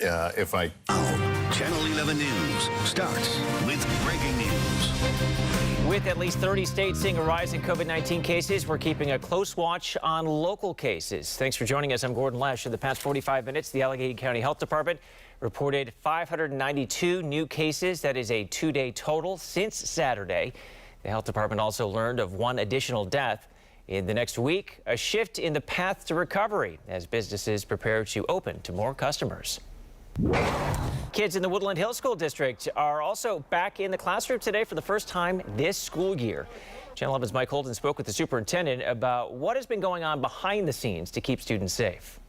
if I... Channel 11 News starts with breaking news. With at least 30 states seeing a rise in COVID-19 cases, we're keeping a close watch on local cases. Thanks for joining us. I'm Gordon Lesh. In the past 45 minutes, the Allegheny County Health Department reported 592 new cases. That is a two-day total since Saturday. The health department also learned of one additional death. In the next week, a shift in the path to recovery as businesses prepare to open to more customers. Kids in the Woodland Hills School District are also back in the classroom today for the first time this school year. Channel 11's Mike Holden spoke with the superintendent about what has been going on behind the scenes to keep students safe.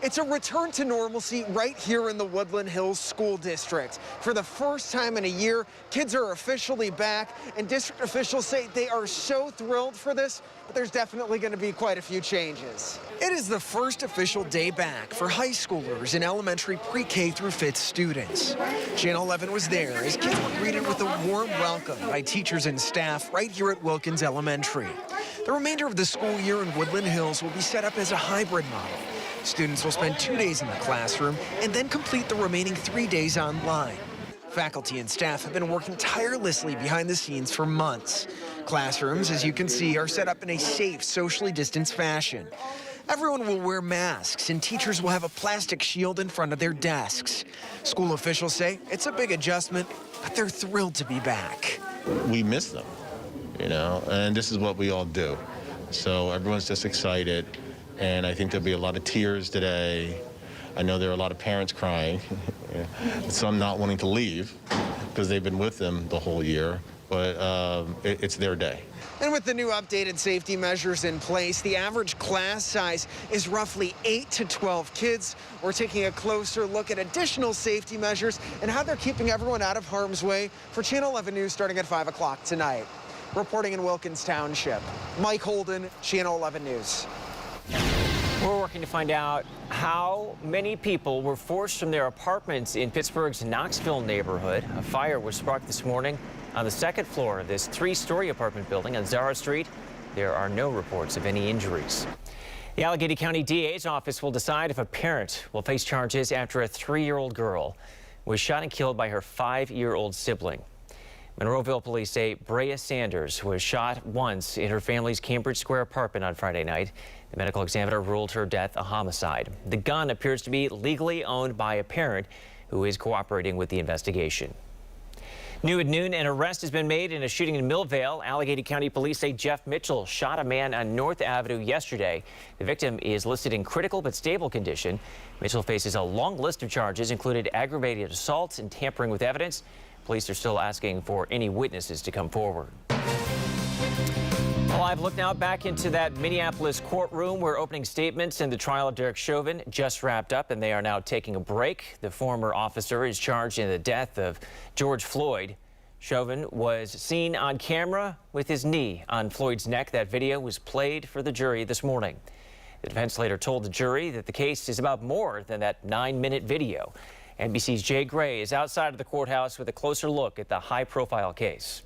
It's a return to normalcy right here in the Woodland Hills School District. For the first time in a year, kids are officially back, and district officials say they are so thrilled for this, but there's definitely going to be quite a few changes. It is the first official day back for high schoolers and elementary pre-K through 5th students. Channel 11 was there as kids were greeted with a warm welcome by teachers and staff right here at Wilkins Elementary. The remainder of the school year in Woodland Hills will be set up as a hybrid model. Students will spend 2 days in the classroom and then complete the remaining 3 days online. Faculty and staff have been working tirelessly behind the scenes for months. Classrooms, as you can see, are set up in a safe, socially distanced fashion. Everyone will wear masks, and teachers will have a plastic shield in front of their desks. School officials say it's a big adjustment, but they're thrilled to be back. We miss them, you know, and this is what we all do. So everyone's just excited. And I think there'll be a lot of tears today. I know there are a lot of parents crying, some not wanting to leave because they've been with them the whole year, but it's their day. And with the new updated safety measures in place, the average class size is roughly 8 to 12 kids. We're taking a closer look at additional safety measures and how they're keeping everyone out of harm's way for Channel 11 News starting at 5 o'clock tonight. Reporting in Wilkins Township, Mike Holden, Channel 11 News. We're working to find out how many people were forced from their apartments in Pittsburgh's Knoxville neighborhood. A fire was sparked this morning on the second floor of this 3-story apartment building on Zara Street. There are no reports of any injuries. The Allegheny County DA's office will decide if a parent will face charges after a 3-year-old girl was shot and killed by her 5-year-old sibling. Monroeville police say Brea Sanders was shot once in her family's Cambridge Square apartment on Friday night. The medical examiner ruled her death a homicide. The gun appears to be legally owned by a parent who is cooperating with the investigation. New at noon, an arrest has been made in a shooting in Millvale. Allegheny County police say Jeff Mitchell shot a man on North Avenue yesterday. The victim is listed in critical but stable condition. Mitchell faces a long list of charges, including aggravated assault and tampering with evidence. Police are still asking for any witnesses to come forward. A live look now back into that Minneapolis courtroom where opening statements in the trial of Derek Chauvin just wrapped up, and they are now taking a break. The former officer is charged in the death of George Floyd. Chauvin was seen on camera with his knee on Floyd's neck. That video was played for the jury this morning. The defense later told the jury that the case is about more than that 9-minute video. NBC's Jay Gray is outside of the courthouse with a closer look at the high-profile case.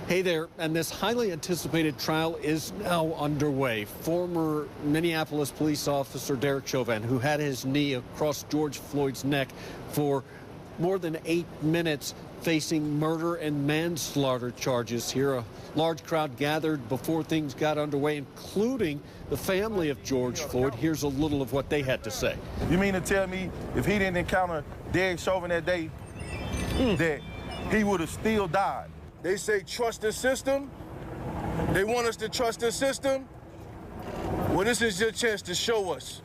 Hey there, and this highly anticipated trial is now underway. Former Minneapolis police officer Derek Chauvin, who had his knee across George Floyd's neck for more than 8 minutes, facing murder and manslaughter charges here. A large crowd gathered before things got underway, including the family of George Floyd. Here's a little of what they had to say. You mean to tell me if he didn't encounter Derek Chauvin that day, that he would have still died? They say trust the system. They want us to trust the system. Well, this is your chance to show us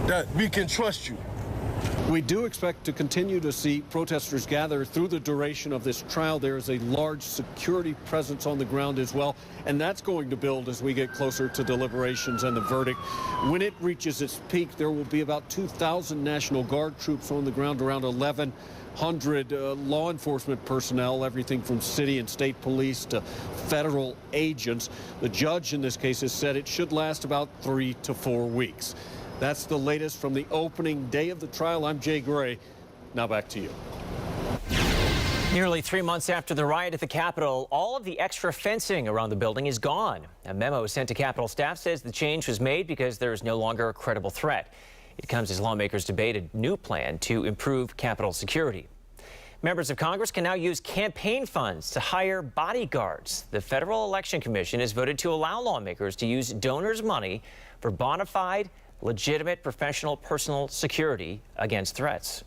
that we can trust you. We do expect to continue to see protesters gather through the duration of this trial. There is a large security presence on the ground as well, and that's going to build as we get closer to deliberations and the verdict. When it reaches its peak, there will be about 2,000 National Guard troops on the ground, around 1,100 law enforcement personnel, everything from city and state police to federal agents. The judge in this case has said it should last about 3 to 4 weeks. That's the latest from the opening day of the trial. I'm Jay Gray. Now back to you. Nearly 3 months after the riot at the Capitol, all of the extra fencing around the building is gone. A memo sent to Capitol staff says the change was made because there is no longer a credible threat. It comes as lawmakers debate a new plan to improve Capitol security. Members of Congress can now use campaign funds to hire bodyguards. The Federal Election Commission has voted to allow lawmakers to use donors' money for bona fide, legitimate, professional, personal security against threats.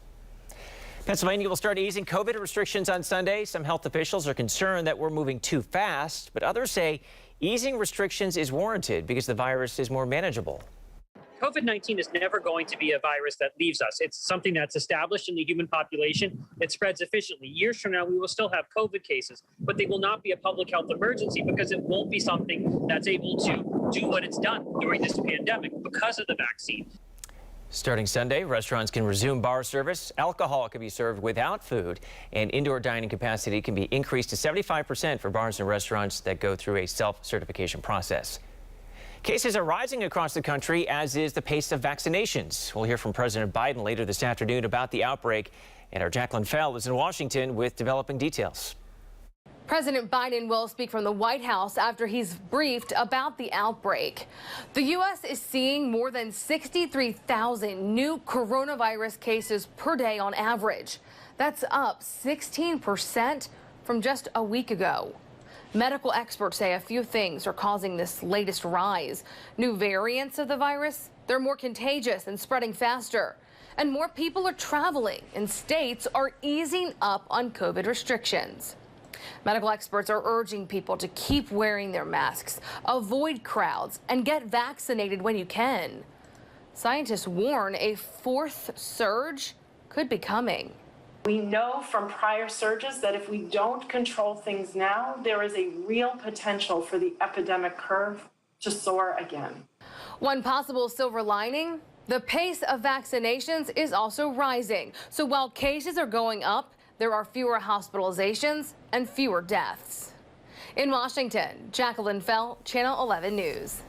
Pennsylvania will start easing COVID restrictions on Sunday. Some health officials are concerned that we're moving too fast, but others say easing restrictions is warranted because the virus is more manageable. COVID-19 is never going to be a virus that leaves us. It's something that's established in the human population. It spreads efficiently. Years from now, we will still have COVID cases, but they will not be a public health emergency because it won't be something that's able to do what it's done during this pandemic because of the vaccine. Starting Sunday, restaurants can resume bar service. Alcohol can be served without food, and indoor dining capacity can be increased to 75% for bars and restaurants that go through a self-certification process. Cases are rising across the country, as is the pace of vaccinations. We'll hear from President Biden later this afternoon about the outbreak, and our Jacqueline Fell is in Washington with developing details. President Biden will speak from the White House after he's briefed about the outbreak. The U.S. is seeing more than 63,000 new coronavirus cases per day on average. That's up 16% from just a week ago. Medical experts say a few things are causing this latest rise. New variants of the virus, they're more contagious and spreading faster. And more people are traveling, and states are easing up on COVID restrictions. Medical experts are urging people to keep wearing their masks, avoid crowds, and get vaccinated when you can. Scientists warn a fourth surge could be coming. We know from prior surges that if we don't control things now, there is a real potential for the epidemic curve to soar again. One possible silver lining, the pace of vaccinations is also rising. So while cases are going up, there are fewer hospitalizations and fewer deaths. In Washington, Jacqueline Fell, Channel 11 News.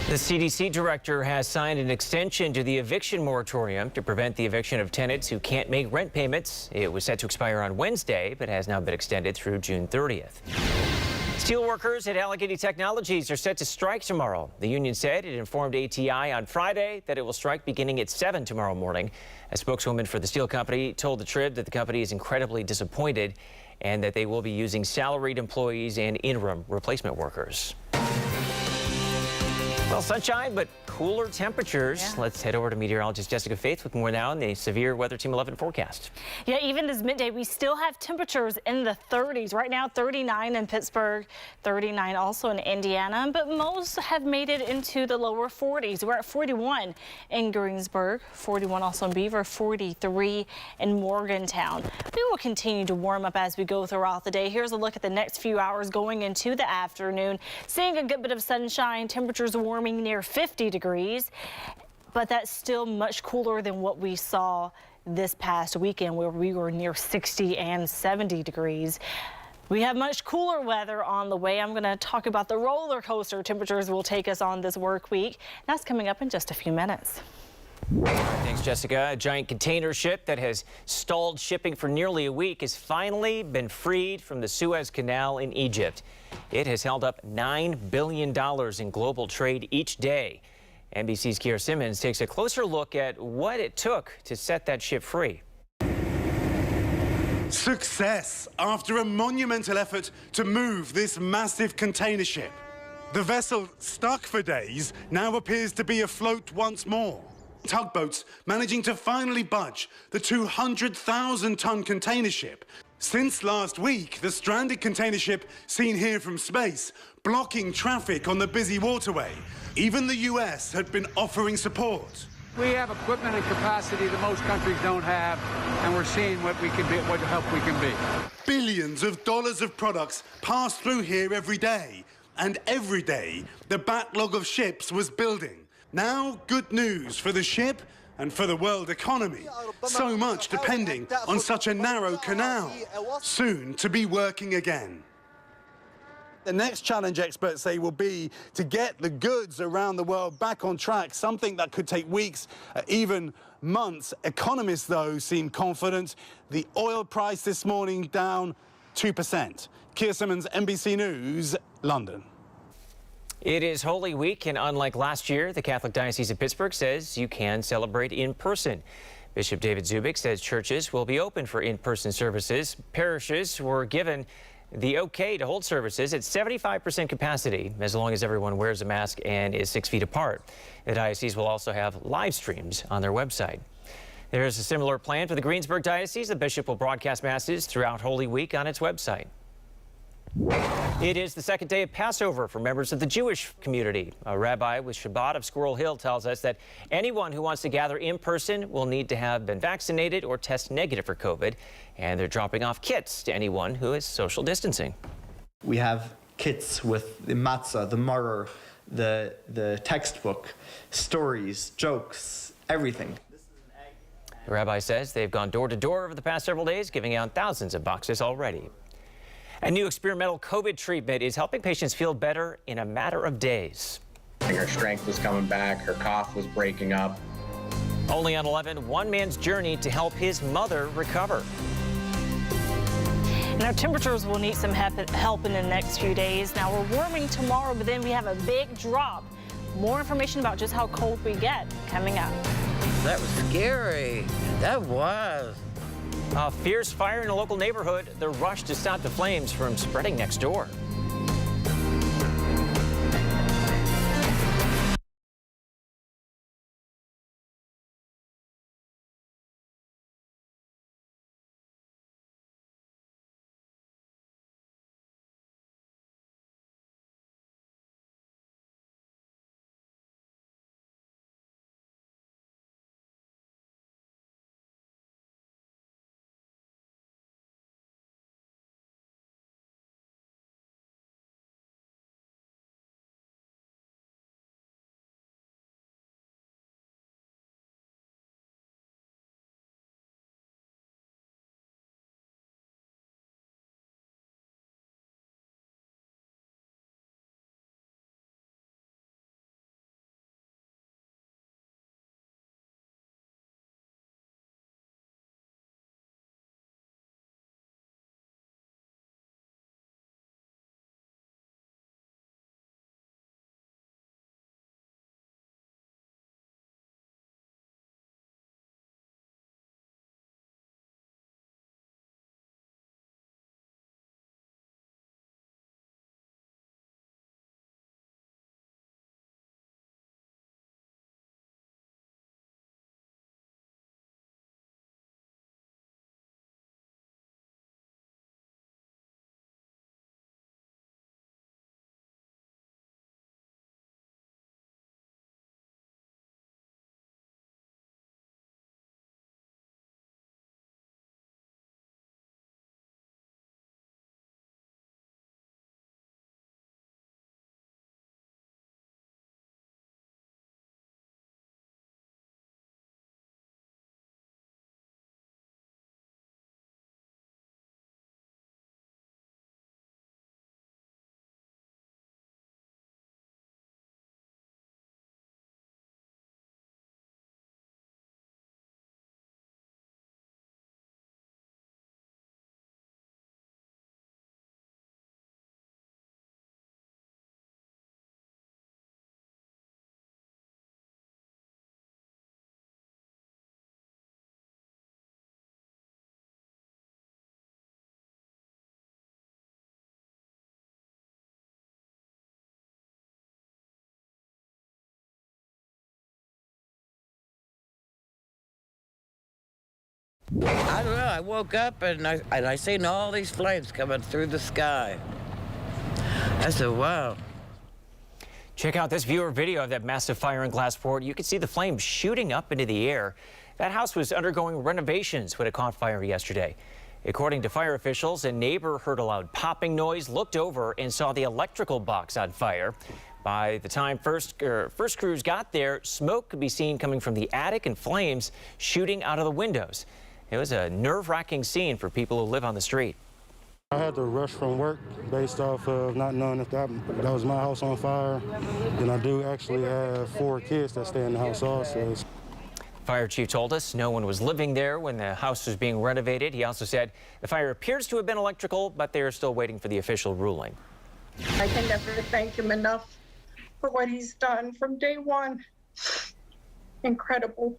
The CDC director has signed an extension to the eviction moratorium to prevent the eviction of tenants who can't make rent payments. It was set to expire on Wednesday, but has now been extended through June 30th. Steelworkers at Allegheny Technologies are set to strike tomorrow. The union said it informed ATI on Friday that it will strike beginning at 7 tomorrow morning. A spokeswoman for the steel company told the Trib that the company is incredibly disappointed and that they will be using salaried employees and interim replacement workers. Well, sunshine, but cooler temperatures. Yeah. Let's head over to meteorologist Jessica Faith with more now on the Severe Weather Team 11 forecast. Yeah, even this midday, we still have temperatures in the 30s. Right now, 39 in Pittsburgh, 39 also in Indiana, but most have made it into the lower 40s. We're at 41 in Greensburg, 41 also in Beaver, 43 in Morgantown. We will continue to warm up as we go throughout the day. Here's a look at the next few hours going into the afternoon. Seeing a good bit of sunshine, temperatures warming near 50 degrees, but that's still much cooler than what we saw this past weekend, where we were near 60 and 70 degrees. We have much cooler weather on the way. I'm going to talk about the roller coaster temperatures will take us on this work week. That's coming up in just a few minutes. Thanks, Jessica. A giant container ship that has stalled shipping for nearly a week has finally been freed from the Suez Canal in Egypt. It has held up $9 billion in global trade each day. NBC's Keir Simmons takes a closer look at what it took to set that ship free. Success after a monumental effort to move this massive container ship. The vessel, stuck for days, now appears to be afloat once more. Tugboats managing to finally budge the 200,000-ton container ship. Since last week, the stranded container ship seen here from space, blocking traffic on the busy waterway. Even the U.S. had been offering support. We have equipment and capacity that most countries don't have, and we're seeing what we can be, what help we can be. Billions of dollars of products pass through here every day, and every day the backlog of ships was building. Now, good news for the ship and for the world economy. So much depending on such a narrow canal, soon to be working again. The next challenge, experts say, will be to get the goods around the world back on track, something that could take weeks, even months. Economists, though, seem confident. The oil price this morning down 2%. Keir Simmons, NBC News, London. It is Holy Week, and unlike last year, the Catholic Diocese of Pittsburgh says you can celebrate in person. Bishop David Zubik says churches will be open for in-person services. Parishes were given the okay to hold services at 75% capacity, as long as everyone wears a mask and is 6 feet apart. The diocese will also have live streams on their website. There is a similar plan for the Greensburg Diocese. The bishop will broadcast masses throughout Holy Week on its website. It is the second day of Passover for members of the Jewish community. A rabbi with Shabbat of Squirrel Hill tells us that anyone who wants to gather in person will need to have been vaccinated or test negative for COVID, and they're dropping off kits to anyone who is social distancing. We have kits with the matzah, the maror, the textbook, stories, jokes, everything. The rabbi says they've gone door to door over the past several days, giving out thousands of boxes already. A new experimental COVID treatment is helping patients feel better in a matter of days. Her strength was coming back, her cough was breaking up. Only on 11, one man's journey to help his mother recover. And our temperatures will need some help in the next few days. Now we're warming tomorrow, but then we have a big drop. More information about just how cold we get coming up. That was scary. That was. A fierce fire in a local neighborhood, the rush to stop the flames from spreading next door. I don't know. I woke up and I seen all these flames coming through the sky. I said, wow. Check out this viewer video of that massive fire in Glassport. You can see the flames shooting up into the air. That house was undergoing renovations when it caught fire yesterday. According to fire officials, a neighbor heard a loud popping noise, looked over and saw the electrical box on fire. By the time first crews got there, smoke could be seen coming from the attic and flames shooting out of the windows. It was a nerve-wracking scene for people who live on the street. I had to rush from work based off of not knowing if that was my house on fire. And I do actually have 4 kids that stay in the house also. Fire chief told us no one was living there when the house was being renovated. He also said the fire appears to have been electrical, but they are still waiting for the official ruling. I can never thank him enough for what he's done from day one. Incredible.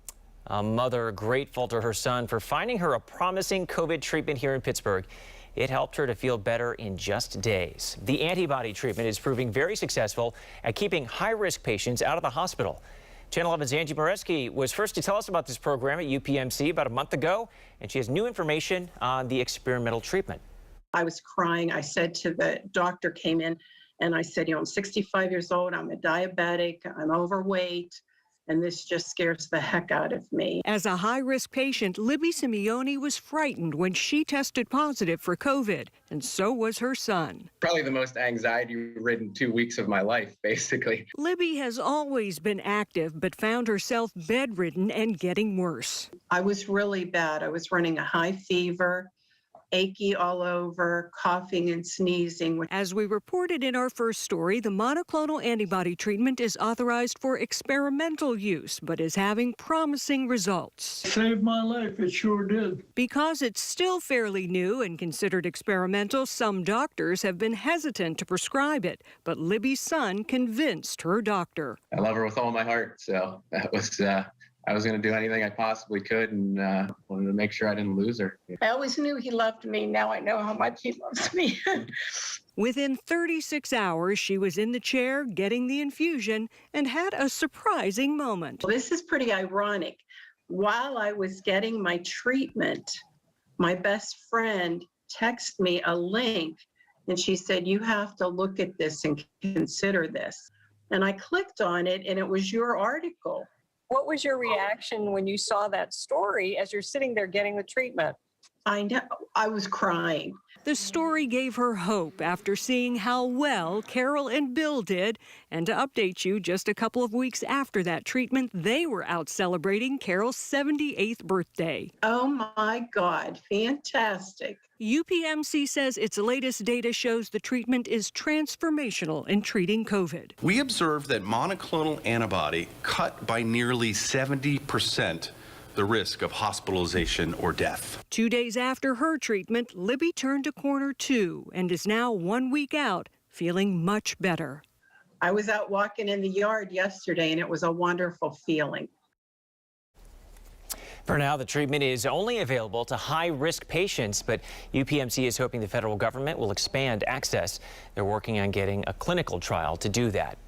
A mother grateful to her son for finding her a promising COVID treatment here in Pittsburgh. It helped her to feel better in just days. The antibody treatment is proving very successful at keeping high-risk patients out of the hospital. Channel 11's Angie Moreski was first to tell us about this program at UPMC about a month ago, and she has new information on the experimental treatment. I was crying. I said to the doctor, came in, and I said, I'm 65 years old, I'm a diabetic, I'm overweight, and this just scares the heck out of me. As a high-risk patient, Libby Simeone was frightened when she tested positive for COVID, and so was her son. Probably the most anxiety-ridden 2 weeks of my life, basically. Libby has always been active, but found herself bedridden and getting worse. I was really bad. I was running a high fever, achy all over, coughing and sneezing. As we reported in our first story, the monoclonal antibody treatment is authorized for experimental use, but is having promising results. Saved my life, it sure did. Because it's still fairly new and considered experimental, some doctors have been hesitant to prescribe it, but Libby's son convinced her doctor. I love her with all my heart, so that was I was going to do anything I possibly could, and wanted to make sure I didn't lose her. I always knew he loved me. Now I know how much he loves me. Within 36 hours, she was in the chair getting the infusion and had a surprising moment. This is pretty ironic. While I was getting my treatment, my best friend texted me a link, and she said, you have to look at this and consider this. And I clicked on it, and it was your article. What was your reaction when you saw that story as you're sitting there getting the treatment? I know, I was crying. The story gave her hope after seeing how well Carol and Bill did. And to update you, just a couple of weeks after that treatment, they were out celebrating Carol's 78th birthday. Oh my God, fantastic. UPMC says its latest data shows the treatment is transformational in treating COVID. We observed that monoclonal antibody cut by nearly 70% the risk of hospitalization or death. 2 days after her treatment, Libby turned a corner too and is now 1 week out, feeling much better. I was out walking in the yard yesterday, and it was a wonderful feeling. For now, the treatment is only available to high-risk patients, but UPMC is hoping the federal government will expand access. They're working on getting a clinical trial to do that.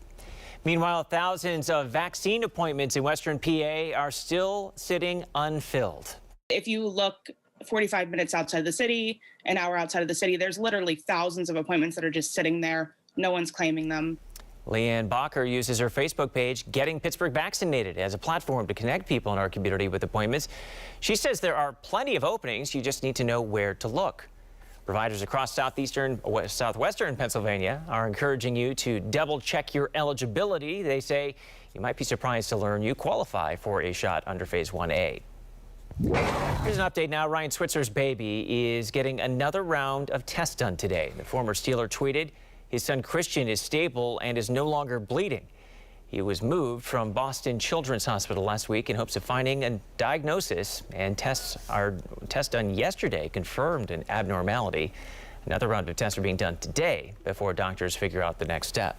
Meanwhile, thousands of vaccine appointments in Western PA are still sitting unfilled. If you look 45 minutes outside the city, an hour outside of the city, there's literally thousands of appointments that are just sitting there. No one's claiming them. Leanne Bacher uses her Facebook page, Getting Pittsburgh Vaccinated, as a platform to connect people in our community with appointments. She says there are plenty of openings. You just need to know where to look. Providers across southwestern Pennsylvania are encouraging you to double-check your eligibility. They say you might be surprised to learn you qualify for a shot under Phase 1A. Here's an update now. Ryan Switzer's baby is getting another round of tests done today. The former Steeler tweeted, his son Christian is stable and is no longer bleeding. He was moved from Boston Children's Hospital last week in hopes of finding a diagnosis, and tests done yesterday confirmed an abnormality. Another round of tests are being done today before doctors figure out the next step.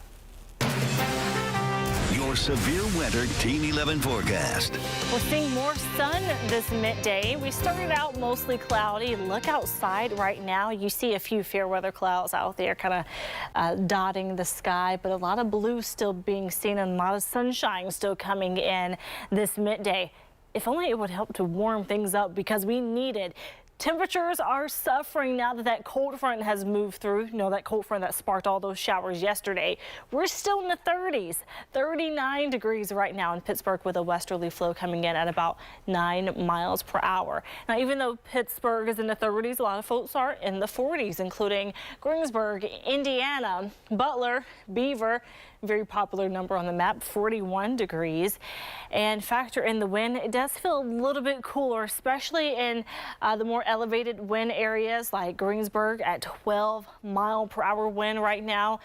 Your severe weather Team 11 forecast. We're seeing more sun this midday. We started out mostly cloudy. Look outside right now. You see a few fair weather clouds out there kind of dotting the sky, but a lot of blue still being seen and a lot of sunshine still coming in this midday. If only it would help to warm things up, because we need it. Temperatures are suffering now that that cold front has moved through. You know, that cold front that sparked all those showers yesterday. We're still in the 30s, 39 degrees right now in Pittsburgh, with a westerly flow coming in at about 9 miles per hour. Now, even though Pittsburgh is in the 30s, a lot of folks are in the 40s, including Greensburg, Indiana, Butler, Beaver. Very popular number on the map, 41 degrees. And factor in the wind, it does feel a little bit cooler, especially in the more elevated wind areas like Greensburg at 12 mile per hour wind right now.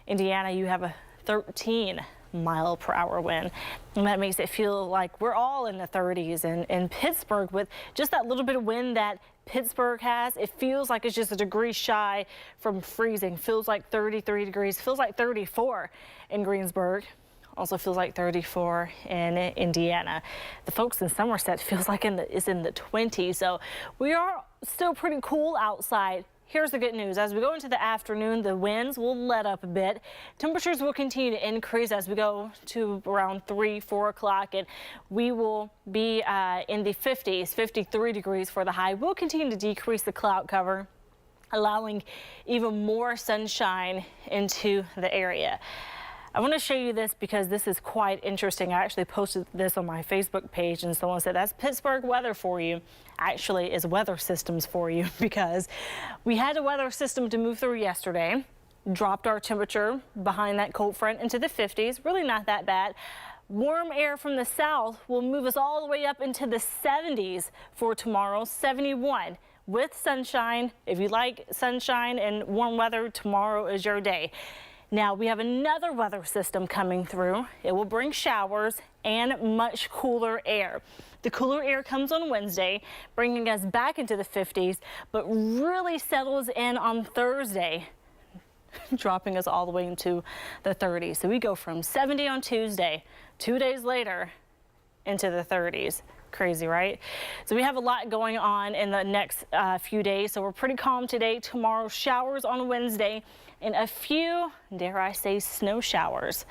Indiana, you have a 13 mile-per-hour wind. And that makes it feel like we're all in the 30s. And in Pittsburgh, with just that little bit of wind that Pittsburgh has, it feels like it's just a degree shy from freezing. Feels like 33 degrees, feels like 34 in Greensburg. Also feels like 34 in Indiana. The folks in Somerset feels like it's in the 20s. So we are still pretty cool outside. Here's the good news. As we go into the afternoon, the winds will let up a bit. Temperatures will continue to increase as we go to around 3, 4 o'clock, and we will be in the 50s, 53 degrees for the high. We'll continue to decrease the cloud cover, allowing even more sunshine into the area. I want to show you this because this is quite interesting. I actually posted this on my Facebook page and someone said, that's Pittsburgh weather for you. Actually, is weather systems for you, because we had a weather system to move through yesterday, dropped our temperature behind that cold front into the 50s, really not that bad. Warm air from the south will move us all the way up into the 70s for tomorrow, 71. With sunshine. If you like sunshine and warm weather, tomorrow is your day. Now we have another weather system coming through. It will bring showers and much cooler air. The cooler air comes on Wednesday, bringing us back into the 50s, but really settles in on Thursday, dropping us all the way into the 30s. So we go from 70 on Tuesday, 2 days later, into the 30s. Crazy, right? So we have a lot going on in the next few days. So we're pretty calm today. Tomorrow, showers on Wednesday, and a few, dare I say, snow showers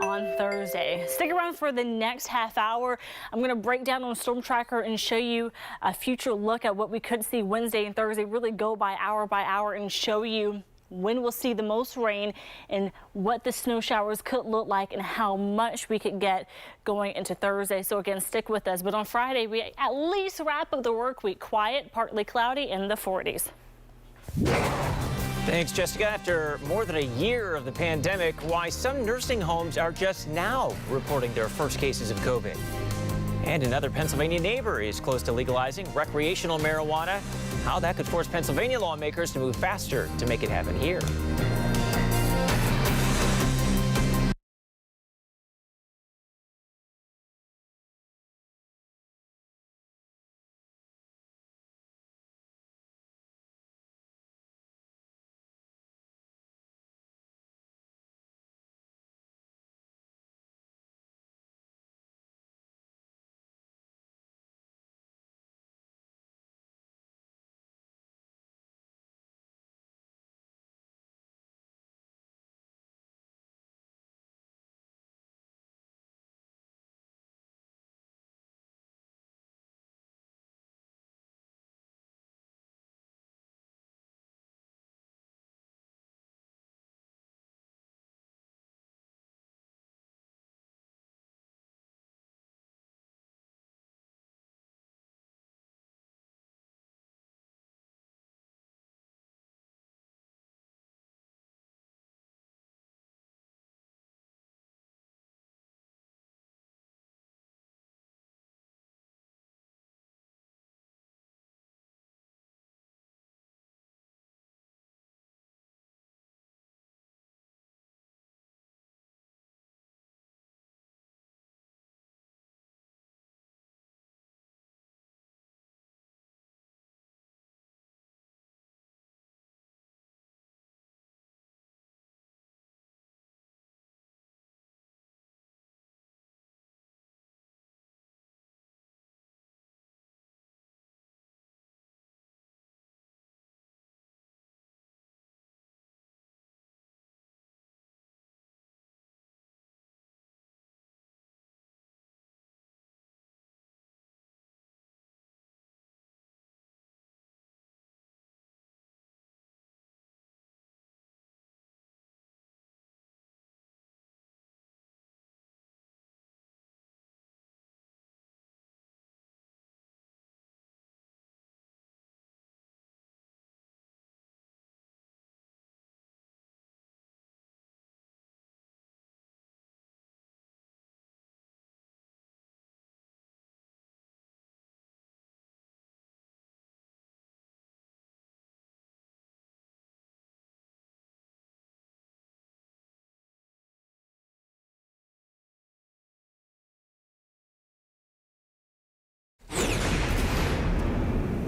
on Thursday. Stick around for the next half hour. I'm going to break down on Storm Tracker and show you a future look at what we could see Wednesday and Thursday, really go by hour, and show you when we'll see the most rain and what the snow showers could look like and how much we could get going into Thursday. So again, stick with us. But on Friday, we at least wrap up the work week quiet, partly cloudy in the 40s. Thanks, Jessica. After more than a year of the pandemic, why some nursing homes are just now reporting their first cases of COVID. And another Pennsylvania neighbor is close to legalizing recreational marijuana. How that could force Pennsylvania lawmakers to move faster to make it happen here.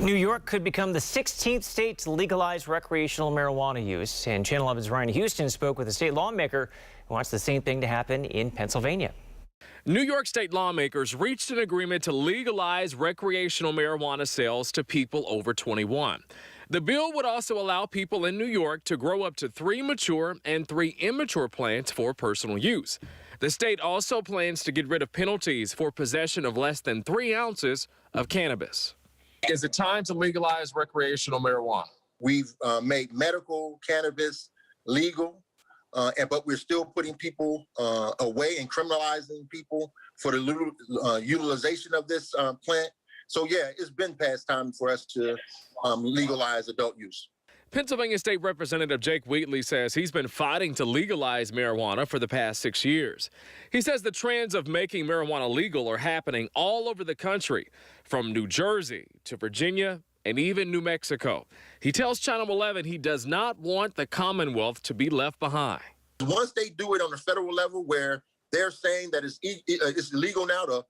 New York could become the 16th state to legalize recreational marijuana use. And Channel 11's Ryan Houston spoke with a state lawmaker who wants the same thing to happen in Pennsylvania. New York state lawmakers reached an agreement to legalize recreational marijuana sales to people over 21. The bill would also allow people in New York to grow up to 3 mature and 3 immature plants for personal use. The state also plans to get rid of penalties for possession of less than 3 ounces of cannabis. Is it time to legalize recreational marijuana? We've made medical cannabis legal, but we're still putting people away and criminalizing people for the utilization of this plant. So, yeah, it's been past time for us to legalize adult use. Pennsylvania State Representative Jake Wheatley says he's been fighting to legalize marijuana for the past 6 years. He says the trends of making marijuana legal are happening all over the country, from New Jersey to Virginia and even New Mexico. He tells Channel 11 he does not want the Commonwealth to be left behind. Once they do it on the federal level where they're saying that it's illegal now to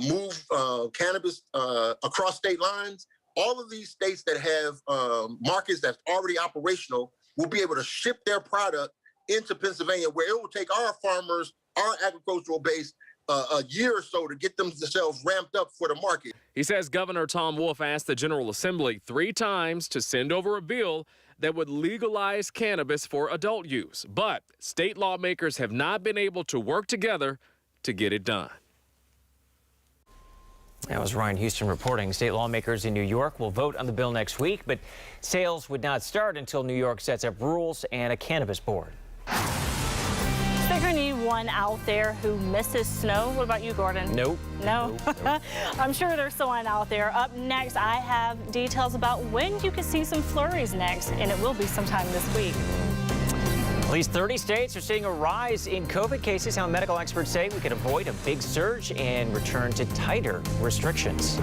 move cannabis across state lines, all of these states that have markets that's already operational will be able to ship their product into Pennsylvania, where it will take our farmers, our agricultural base, a year or so to get themselves ramped up for the market. He says Governor Tom Wolf asked the General Assembly 3 times to send over a bill that would legalize cannabis for adult use. But state lawmakers have not been able to work together to get it done. That was Ryan Houston reporting. State lawmakers in New York will vote on the bill next week, but sales would not start until New York sets up rules and a cannabis board. Is there anyone out there who misses snow? What about you, Gordon? Nope. No? Nope. I'm sure there's someone out there. Up next, I have details about when you can see some flurries next, and it will be sometime this week. At least 30 states are seeing a rise in COVID cases. How medical experts say we could avoid a big surge and return to tighter restrictions.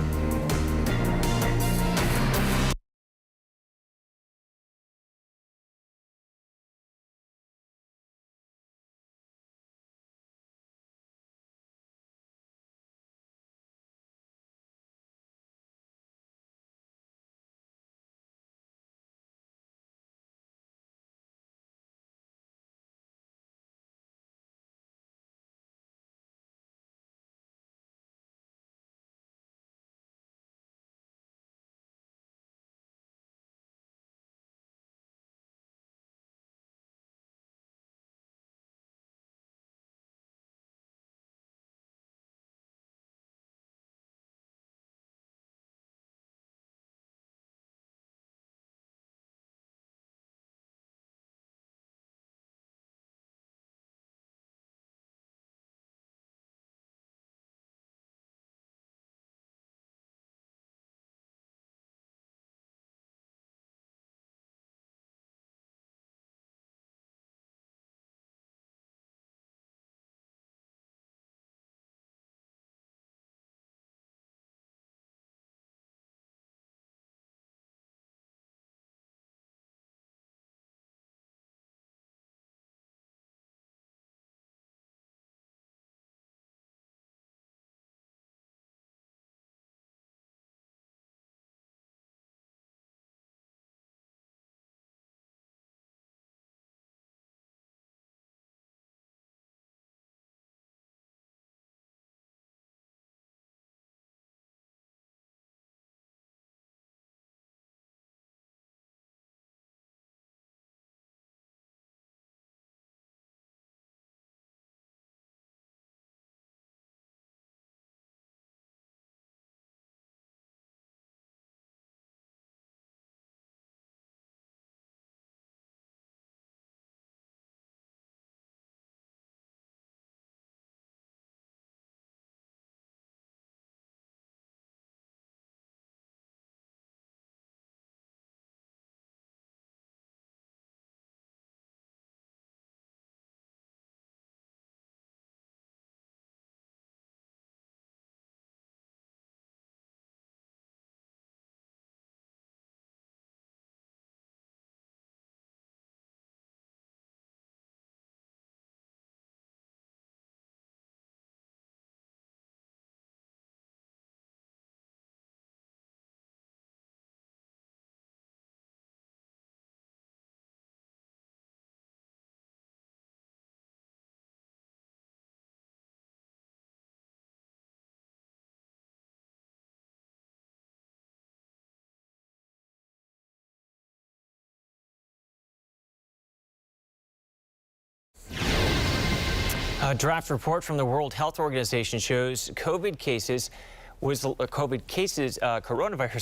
A draft report from the World Health Organization shows coronavirus,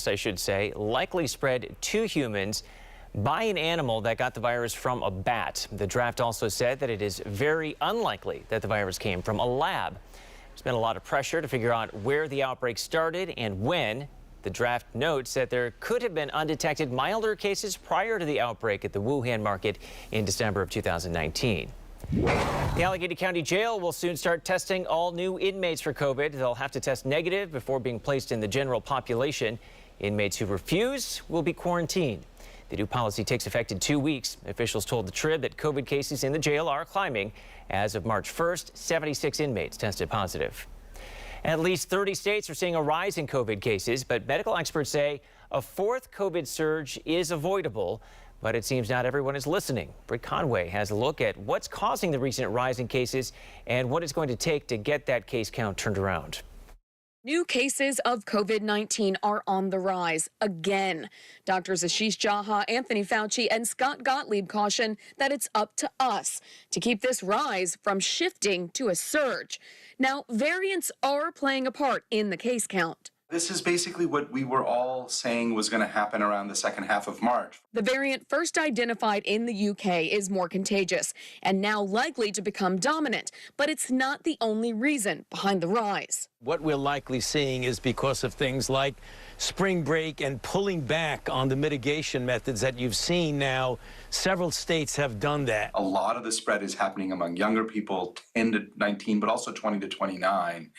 I should say, likely spread to humans by an animal that got the virus from a bat. The draft also said that it is very unlikely that the virus came from a lab. There's been a lot of pressure to figure out where the outbreak started and when. The draft notes that there could have been undetected milder cases prior to the outbreak at the Wuhan market in December of 2019. The Allegheny County Jail will soon start testing all new inmates for COVID. They'll have to test negative before being placed in the general population. Inmates who refuse will be quarantined. The new policy takes effect in 2 weeks. Officials told the Trib that COVID cases in the jail are climbing. As of March 1st, 76 inmates tested positive. At least 30 states are seeing a rise in COVID cases, but medical experts say a fourth COVID surge is avoidable. But it seems not everyone is listening. Britt Conway has a look at what's causing the recent rise in cases and what it's going to take to get that case count turned around. New cases of COVID-19 are on the rise again. Doctors Ashish Jha, Anthony Fauci, and Scott Gottlieb caution that it's up to us to keep this rise from shifting to a surge. Now, variants are playing a part in the case count. This is basically what we were all saying was going to happen around the second half of March. The variant first identified in the UK is more contagious and now likely to become dominant, but it's not the only reason behind the rise. What we're likely seeing is because of things like spring break and pulling back on the mitigation methods that you've seen now. Several states have done that. A lot of the spread is happening among younger people, 10 to 19, but also 20 to 29.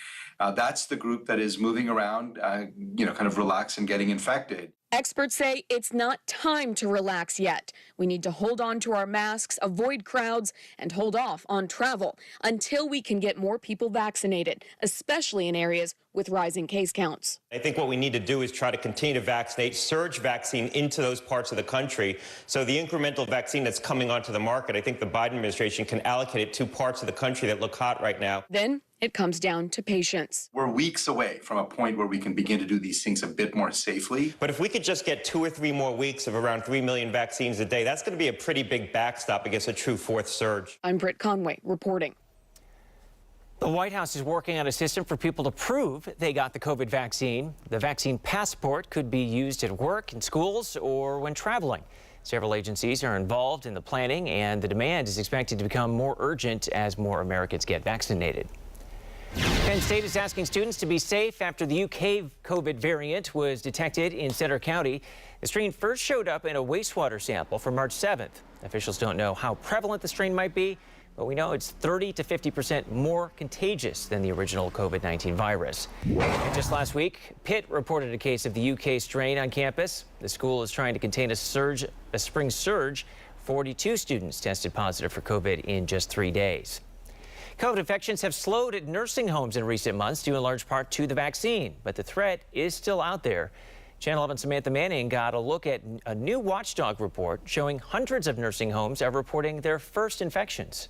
That's the group that is moving around, kind of relaxed and getting infected. Experts say it's not time to relax yet. We need to hold on to our masks, avoid crowds, and hold off on travel until we can get more people vaccinated, especially in areas with rising case counts. I think what we need to do is try to continue to vaccinate, surge vaccine into those parts of the country. So the incremental vaccine that's coming onto the market, I think the Biden administration can allocate it to parts of the country that look hot right now. Then it comes down to patience. We're weeks away from a point where we can begin to do these things a bit more safely. But if we could just get 2 or 3 more weeks of around 3 million vaccines a day, that's going to be a pretty big backstop against a true fourth surge. I'm Britt Conway reporting. The White House is working on a system for people to prove they got the COVID vaccine. The vaccine passport could be used at work, in schools, or when traveling. Several agencies are involved in the planning, and the demand is expected to become more urgent as more Americans get vaccinated. Penn State is asking students to be safe after the UK COVID variant was detected in Center County. The strain first showed up in a wastewater sample from March 7th. Officials don't know how prevalent the strain might be, but we know it's 30 to 50% more contagious than the original COVID-19 virus. And just last week, Pitt reported a case of the UK strain on campus. The school is trying to contain a spring surge. 42 students tested positive for COVID in just 3 days. COVID infections have slowed at nursing homes in recent months, due in large part to the vaccine, but the threat is still out there. Channel 11's Samantha Manning got a look at a new watchdog report showing hundreds of nursing homes are reporting their first infections.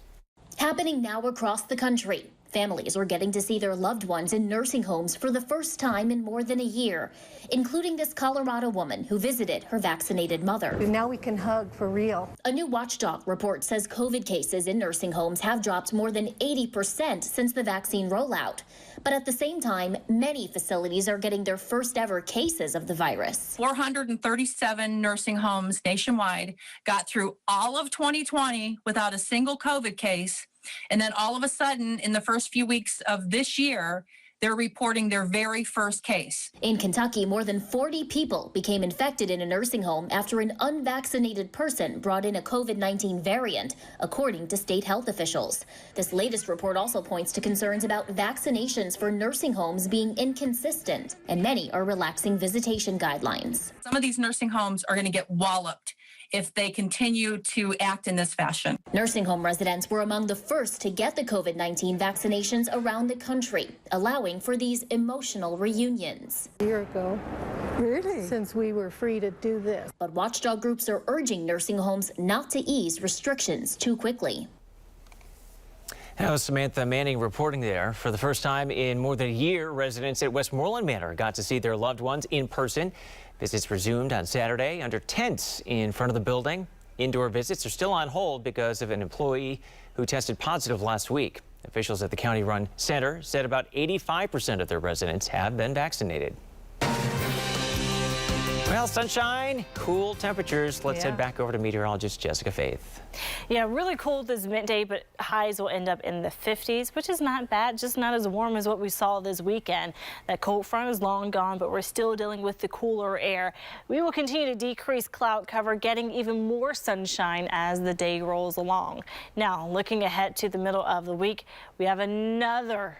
Happening now across the country. Families are getting to see their loved ones in nursing homes for the first time in more than a year, including this Colorado woman who visited her vaccinated mother. Now we can hug for real. A new watchdog report says COVID cases in nursing homes have dropped more than 80% since the vaccine rollout. But at the same time, many facilities are getting their first ever cases of the virus. 437 nursing homes nationwide got through all of 2020 without a single COVID case. And then all of a sudden, in the first few weeks of this year, they're reporting their very first case. In Kentucky, more than 40 people became infected in a nursing home after an unvaccinated person brought in a COVID-19 variant, according to state health officials. This latest report also points to concerns about vaccinations for nursing homes being inconsistent, and many are relaxing visitation guidelines. Some of these nursing homes are going to get walloped if they continue to act in this fashion. Nursing home residents were among the first to get the COVID-19 vaccinations around the country, allowing for these emotional reunions. A year ago, really, since we were free to do this. But watchdog groups are urging nursing homes not to ease restrictions too quickly. That was Samantha Manning reporting there. For the first time in more than a year, residents at Westmoreland Manor got to see their loved ones in person. Visits resumed on Saturday under tents in front of the building. Indoor visits are still on hold because of an employee who tested positive last week. Officials at the county-run center said about 85% of their residents have been vaccinated. Well, sunshine, cool temperatures. Let's head back over to meteorologist Jessica Faith. Yeah, really cold this midday, but highs will end up in the 50s, which is not bad, just not as warm as what we saw this weekend. That cold front is long gone, but we're still dealing with the cooler air. We will continue to decrease cloud cover, getting even more sunshine as the day rolls along. Now, looking ahead to the middle of the week, we have another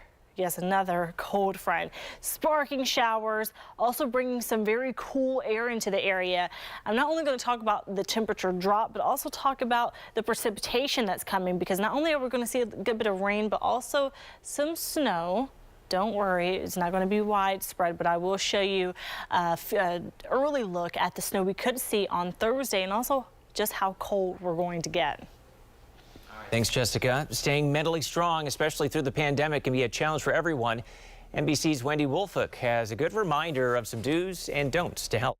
cold front, sparking showers, also bringing some very cool air into the area. I'm not only going to talk about the temperature drop, but also talk about the precipitation that's coming, because not only are we going to see a good bit of rain, but also some snow. Don't worry, it's not going to be widespread, but I will show you an early look at the snow we could see on Thursday, and also just how cold we're going to get. Thanks, Jessica. Staying mentally strong, especially through the pandemic, can be a challenge for everyone. NBC's Wendy Wolfolk has a good reminder of some do's and don'ts to help.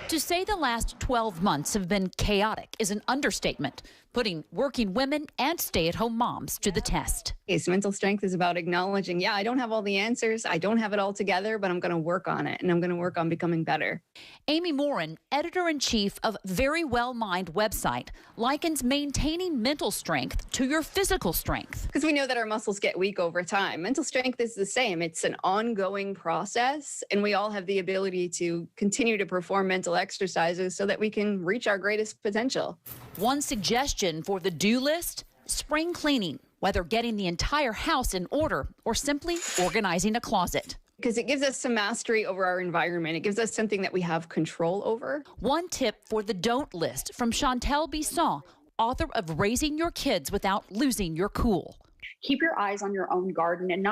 To say the last 12 months have been chaotic is an understatement, putting working women and stay-at-home moms to the test. Mental strength is about acknowledging, I don't have all the answers, I don't have it all together, but I'm going to work on it, and I'm going to work on becoming better. Amy Morin, editor-in-chief of Very Well Mind website, likens maintaining mental strength to your physical strength. Because we know that our muscles get weak over time. Mental strength is the same. It's an ongoing process, and we all have the ability to continue to perform mental exercises so that we can reach our greatest potential. One suggestion for the do list: spring cleaning, whether getting the entire house in order or simply organizing a closet. Because it gives us some mastery over our environment. It gives us something that we have control over. One tip for the don't list from Chantel Bisson, author of Raising Your Kids Without Losing Your Cool. Keep your eyes on your own garden and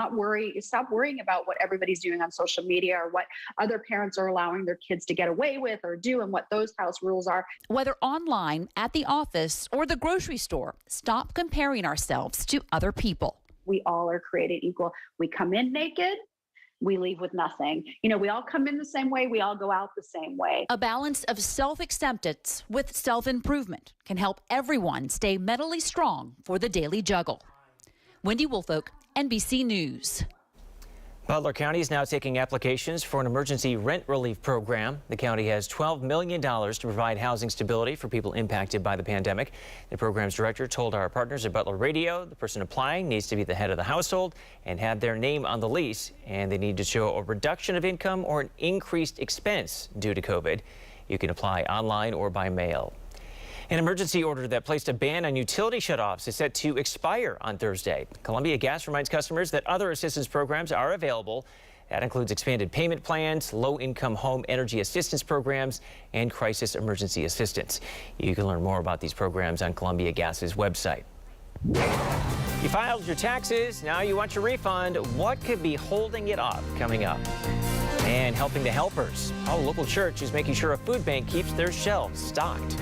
stop worrying about what everybody's doing on social media or what other parents are allowing their kids to get away with or do and what those house rules are. Whether online, at the office, or the grocery store, stop comparing ourselves to other people. We all are created equal. We come in naked, we leave with nothing. We all come in the same way, we all go out the same way. A balance of self-acceptance with self-improvement can help everyone stay mentally strong for the daily juggle. Wendy Wolfolk, NBC News. Butler County is now taking applications for an emergency rent relief program. The county has $12 million to provide housing stability for people impacted by the pandemic. The program's director told our partners at Butler Radio the person applying needs to be the head of the household and have their name on the lease, and they need to show a reduction of income or an increased expense due to COVID. You can apply online or by mail. An emergency order that placed a ban on utility shutoffs is set to expire on Thursday. Columbia Gas reminds customers that other assistance programs are available. That includes expanded payment plans, low-income home energy assistance programs, and crisis emergency assistance. You can learn more about these programs on Columbia Gas's website. You filed your taxes, now you want your refund. What could be holding it up? Coming up. And helping the helpers. A local church is making sure a food bank keeps their shelves stocked.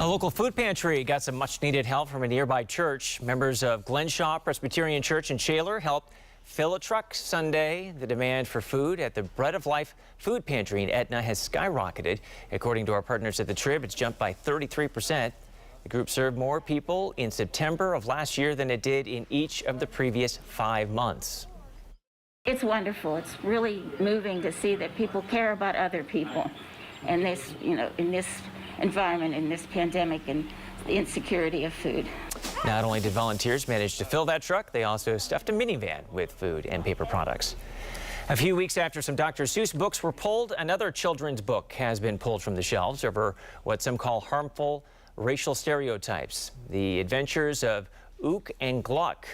A local food pantry got some much-needed help from a nearby church. Members of Glenshaw Presbyterian Church in Shaler helped fill a truck Sunday. The demand for food at the Bread of Life food pantry in Etna has skyrocketed. According to our partners at the Trib, it's jumped by 33%. The group served more people in September of last year than it did in each of the previous 5 months. It's wonderful. It's really moving to see that people care about other people. And this, in this environment, in this pandemic, and the insecurity of food. Not only did volunteers manage to fill that truck, they also stuffed a minivan with food and paper products. A few weeks after some Dr. Seuss books were pulled, another children's book has been pulled from the shelves over what some call harmful racial stereotypes. The Adventures of Ook and Gluck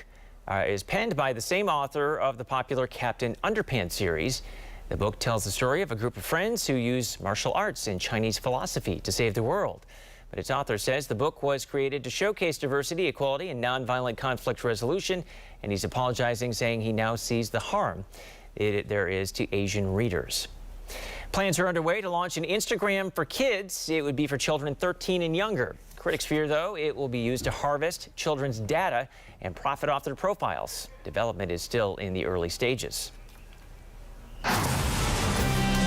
is penned by the same author of the popular Captain Underpants series. The book tells the story of a group of friends who use martial arts and Chinese philosophy to save the world. But its author says the book was created to showcase diversity, equality, and nonviolent conflict resolution, and he's apologizing, saying he now sees the harm there is to Asian readers. Plans are underway to launch an Instagram for kids. It would be for children 13 and younger. Critics fear, though, it will be used to harvest children's data and profit off their profiles. Development is still in the early stages.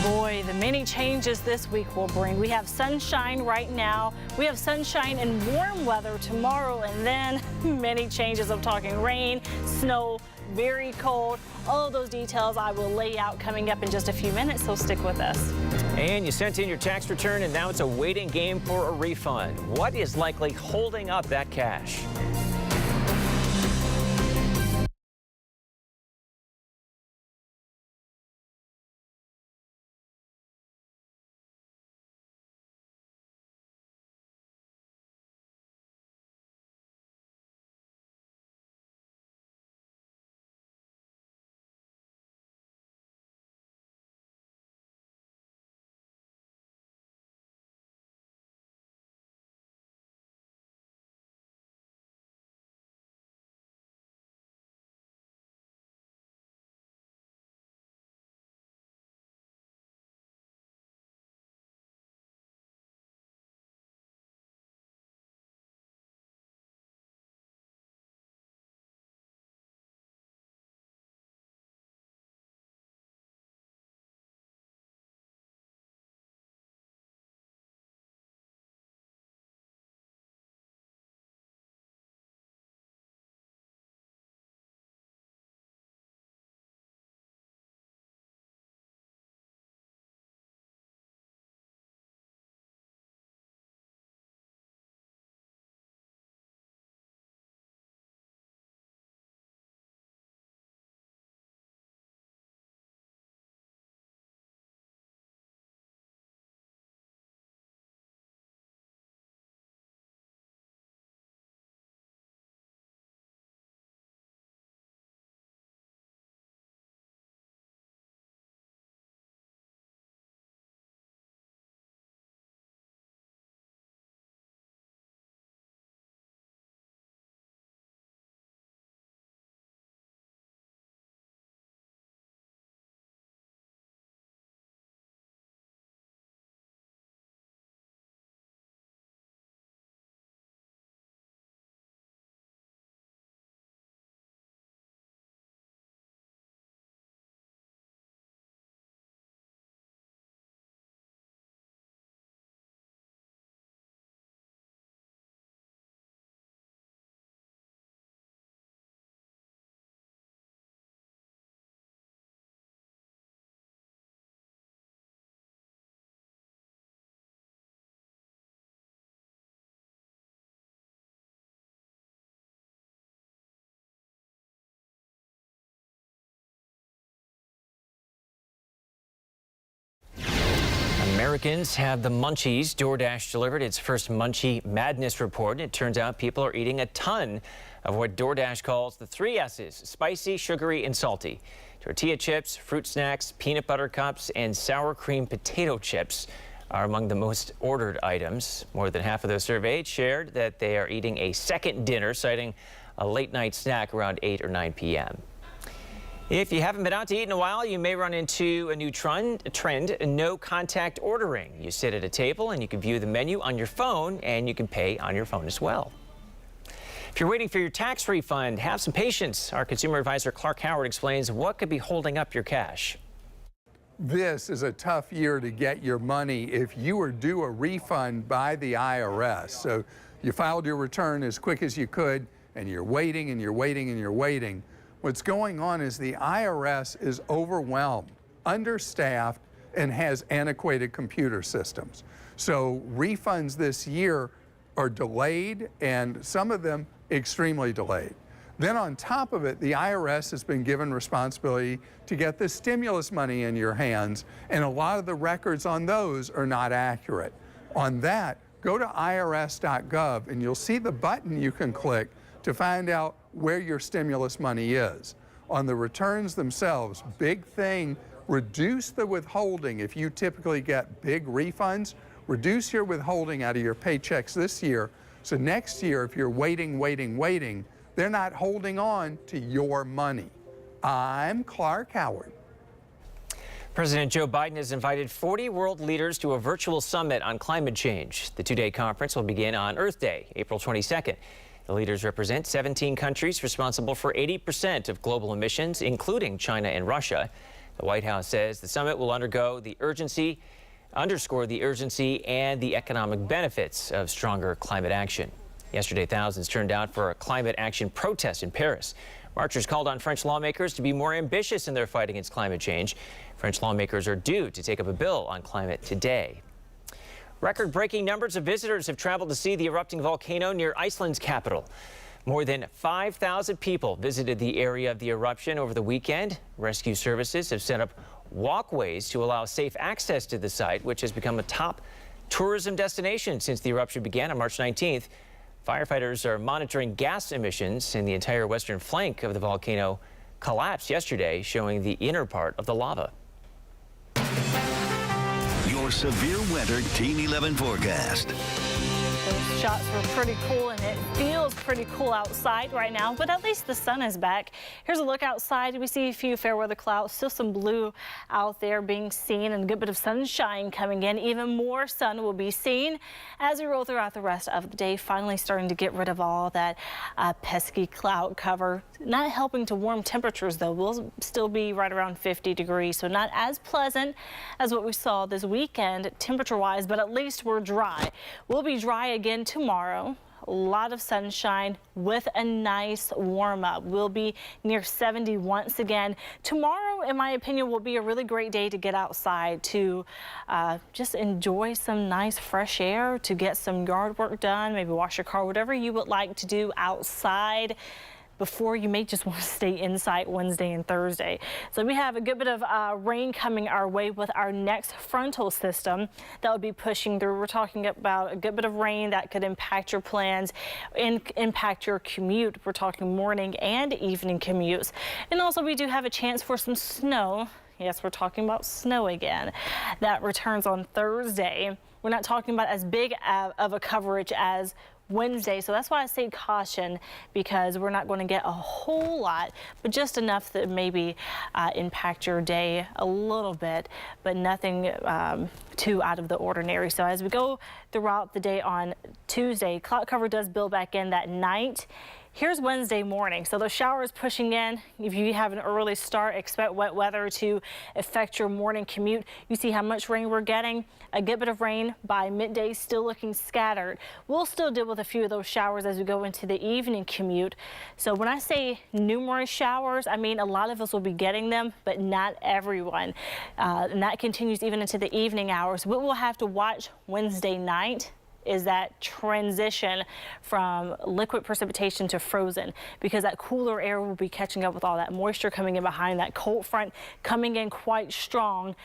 Boy, the many changes this week will bring. We have sunshine right now. We have sunshine and warm weather tomorrow, and then many changes. I'm talking rain, snow, very cold. All of those details I will lay out coming up in just a few minutes, so stick with us. And you sent in your tax return, and now it's a waiting game for a refund. What is likely holding up that cash? Americans have the munchies. DoorDash delivered its first Munchie Madness report. It turns out people are eating a ton of what DoorDash calls the 3 S's: spicy, sugary, and salty. Tortilla chips, fruit snacks, peanut butter cups, and sour cream potato chips are among the most ordered items. More than half of those surveyed shared that they are eating a second dinner, citing a late night snack around 8 or 9 p.m. If you haven't been out to eat in a while, you may run into a new trend, no contact ordering. You sit at a table and you can view the menu on your phone, and you can pay on your phone as well. If you're waiting for your tax refund, have some patience. Our consumer advisor Clark Howard explains what could be holding up your cash. This is a tough year to get your money if you were due a refund by the IRS. So you filed your return as quick as you could, and you're waiting and you're waiting and you're waiting. What's going on is the IRS is overwhelmed, understaffed, and has antiquated computer systems. So refunds this year are delayed, and some of them extremely delayed. Then on top of it, the IRS has been given responsibility to get the stimulus money in your hands, and a lot of the records on those are not accurate. On that, go to irs.gov and you'll see the button you can click to find out where your stimulus money is. On the returns themselves, big thing, reduce the withholding. If you typically get big refunds, reduce your withholding out of your paychecks this year. So next year, if you're waiting, they're not holding on to your money. I'm Clark Howard. President Joe Biden has invited 40 world leaders to a virtual summit on climate change. The two-day conference will begin on Earth Day, April 22nd. The leaders represent 17 countries responsible for 80% of global emissions, including China and Russia. The White House says the summit will underscore the urgency and the economic benefits of stronger climate action. Yesterday, thousands turned out for a climate action protest in Paris. Marchers called on French lawmakers to be more ambitious in their fight against climate change. French lawmakers are due to take up a bill on climate today. Record-breaking numbers of visitors have traveled to see the erupting volcano near Iceland's capital. More than 5,000 people visited the area of the eruption over the weekend. Rescue services have set up walkways to allow safe access to the site, which has become a top tourism destination since the eruption began on March 19th. Firefighters are monitoring gas emissions, and the entire western flank of the volcano collapsed yesterday, showing the inner part of the lava. Your severe weather Team 11 forecast. Those shots were pretty cool, and it feels pretty cool outside right now, but at least the sun is back. Here's a look outside. We see a few fair weather clouds, still some blue out there being seen, and a good bit of sunshine coming in. Even more sun will be seen as we roll throughout the rest of the day, finally starting to get rid of all that pesky cloud cover. Not helping to warm temperatures, though. We'll still be right around 50 degrees, so not as pleasant as what we saw this weekend temperature-wise, but at least we're dry. We'll be dry again tomorrow. A lot of sunshine with a nice warm up. We'll be near 70 once again. Tomorrow, in my opinion, will be a really great day to get outside to just enjoy some nice fresh air, to get some yard work done, maybe wash your car, whatever you would like to do outside before you may just want to stay inside Wednesday and Thursday. So we have a good bit of rain coming our way with our next frontal system that will be pushing through. We're talking about a good bit of rain that could impact your plans and impact your commute. We're talking morning and evening commutes. And also we do have a chance for some snow. Yes, we're talking about snow again. That returns on Thursday. We're not talking about as big of a coverage as Wednesday, so that's why I say caution, because we're not going to get a whole lot, but just enough that maybe impact your day a little bit, but nothing too out of the ordinary. So as we go throughout the day on Tuesday, cloud cover does build back in that night. Here's Wednesday morning. So those showers pushing in. If you have an early start, expect wet weather to affect your morning commute. You see how much rain we're getting. A good bit of rain by midday, still looking scattered. We'll still deal with a few of those showers as we go into the evening commute. So when I say numerous showers, I mean a lot of us will be getting them, but not everyone. And that continues even into the evening hours. What we'll have to watch Wednesday night is that transition from liquid precipitation to frozen, because that cooler air will be catching up with all that moisture coming in behind that cold front, coming in quite strong,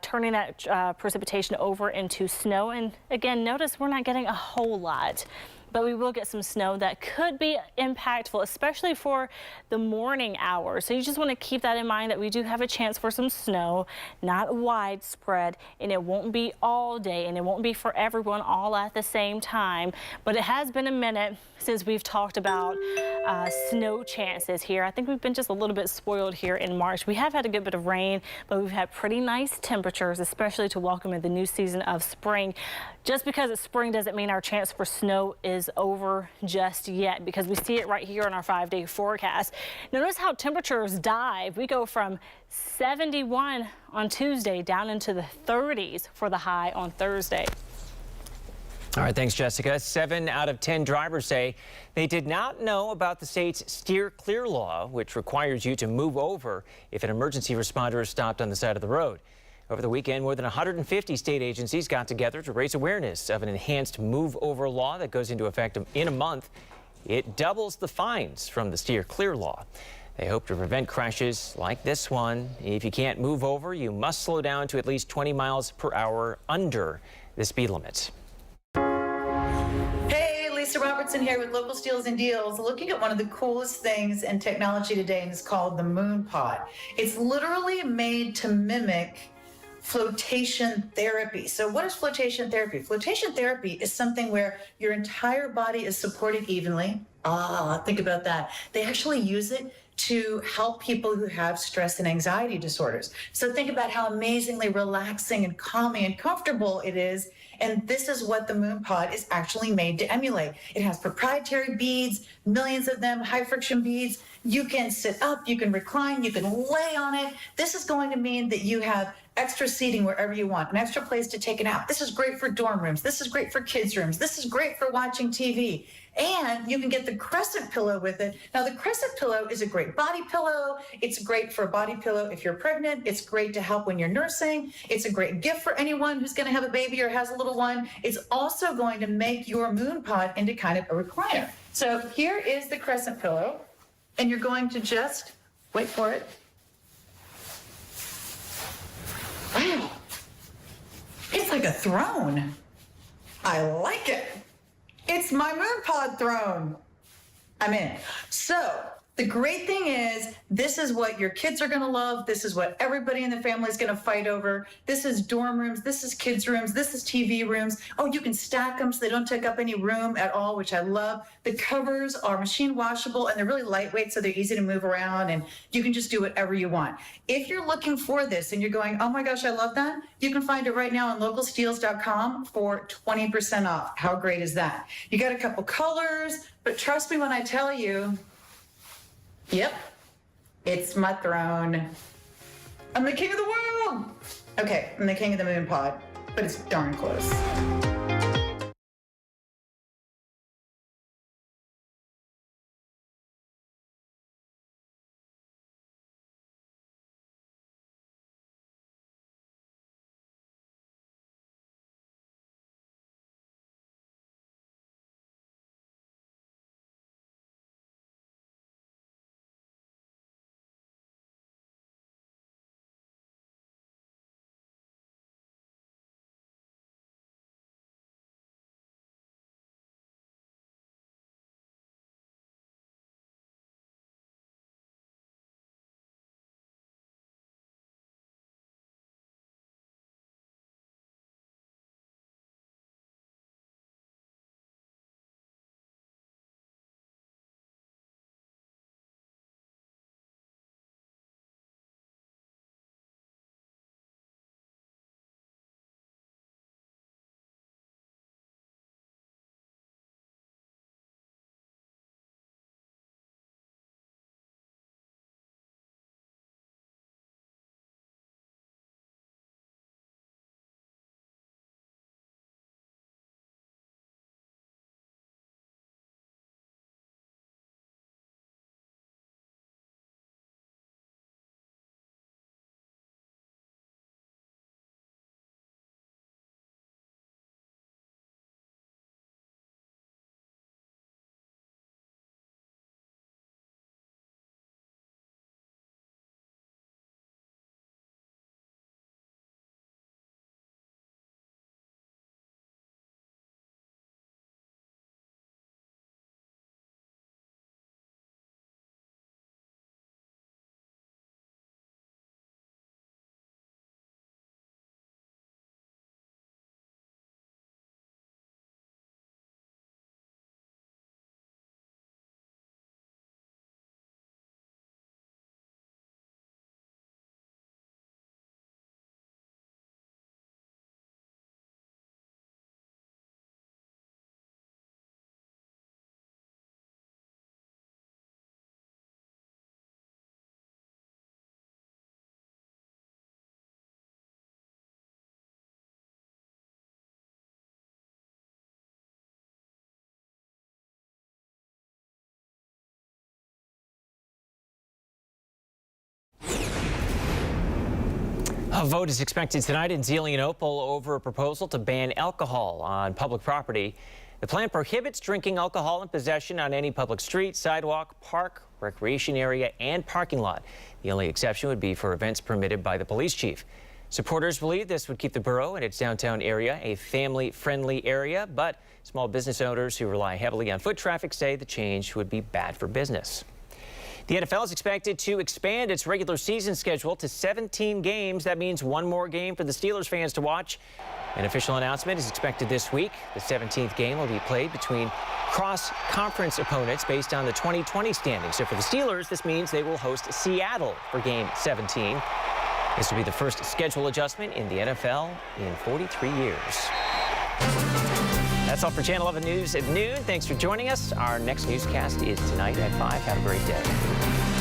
turning that precipitation over into snow. And again, notice we're not getting a whole lot. but we will get some snow that could be impactful, especially for the morning hours. So you just want to keep that in mind, that we do have a chance for some snow, not widespread, and it won't be all day, and it won't be for everyone all at the same time. But it has been a minute since we've talked about snow chances here. I think we've been just a little bit spoiled here in March. We have had a good bit of rain, but we've had pretty nice temperatures, especially to welcome in the new season of spring. Just because it's spring doesn't mean our chance for snow is over just yet, because we see it right here on our 5-day forecast. Notice how temperatures dive. We go from 71 on Tuesday down into the 30s for the high on Thursday. All right, thanks, Jessica. 7 out of 10 drivers say they did not know about the state's steer clear law, which requires you to move over if an emergency responder is stopped on the side of the road. Over the weekend, more than 150 state agencies got together to raise awareness of an enhanced move over law that goes into effect in a month. It doubles the fines from the steer clear law. They hope to prevent crashes like this one. If you can't move over, you must slow down to at least 20 miles per hour under the speed limit. Hey, Lisa Robertson here with Local Steals and Deals, looking at one of the coolest things in technology today, and it's called the Moon Pod. It's literally made to mimic flotation therapy. So what is flotation therapy? Flotation therapy is something where your entire body is supported evenly. Think about that. They actually use it to help people who have stress and anxiety disorders. So think about how amazingly relaxing and calming and comfortable it is. And this is what the Moon Pod is actually made to emulate. It has proprietary beads, millions of them, high friction beads. You can sit up, you can recline, you can lay on it. This is going to mean that you have extra seating wherever you want, an extra place to take a nap. This is great for dorm rooms. This is great for kids' rooms. This is great for watching TV. And you can get the Crescent pillow with it. Now, the Crescent pillow is a great body pillow. It's great for a body pillow if you're pregnant. It's great to help when you're nursing. It's a great gift for anyone who's going to have a baby or has a little one. It's also going to make your Moon Pod into kind of a recliner. So here is the Crescent pillow, and you're going to just, wait for it. Wow, it's like a throne. I like it. It's my Moon Pod throne. I'm in. So the great thing is, this is what your kids are going to love. This is what everybody in the family is going to fight over. This is dorm rooms. This is kids' rooms. This is TV rooms. Oh, you can stack them so they don't take up any room at all, which I love. The covers are machine washable, and they're really lightweight, so they're easy to move around, and you can just do whatever you want. If you're looking for this and you're going, oh my gosh, I love that, you can find it right now on localsteals.com for 20% off. How great is that? You got a couple colors, but trust me when I tell you, yep, it's my throne. I'm the king of the world. Okay, I'm the king of the Moon Pod, but it's darn close. A vote is expected tonight in Zelienople over a proposal to ban alcohol on public property. The plan prohibits drinking alcohol in possession on any public street, sidewalk, park, recreation area, and parking lot. The only exception would be for events permitted by the police chief. Supporters believe this would keep the borough and its downtown area a family-friendly area, but small business owners who rely heavily on foot traffic say the change would be bad for business. The NFL is expected to expand its regular season schedule to 17 games. That means one more game for the Steelers fans to watch. An official announcement is expected this week. The 17th game will be played between cross-conference opponents based on the 2020 standings. So for the Steelers, this means they will host Seattle for Game 17. This will be the first schedule adjustment in the NFL in 43 years. That's all for Channel 11 News at noon. Thanks for joining us. Our next newscast is tonight at 5. Have a great day.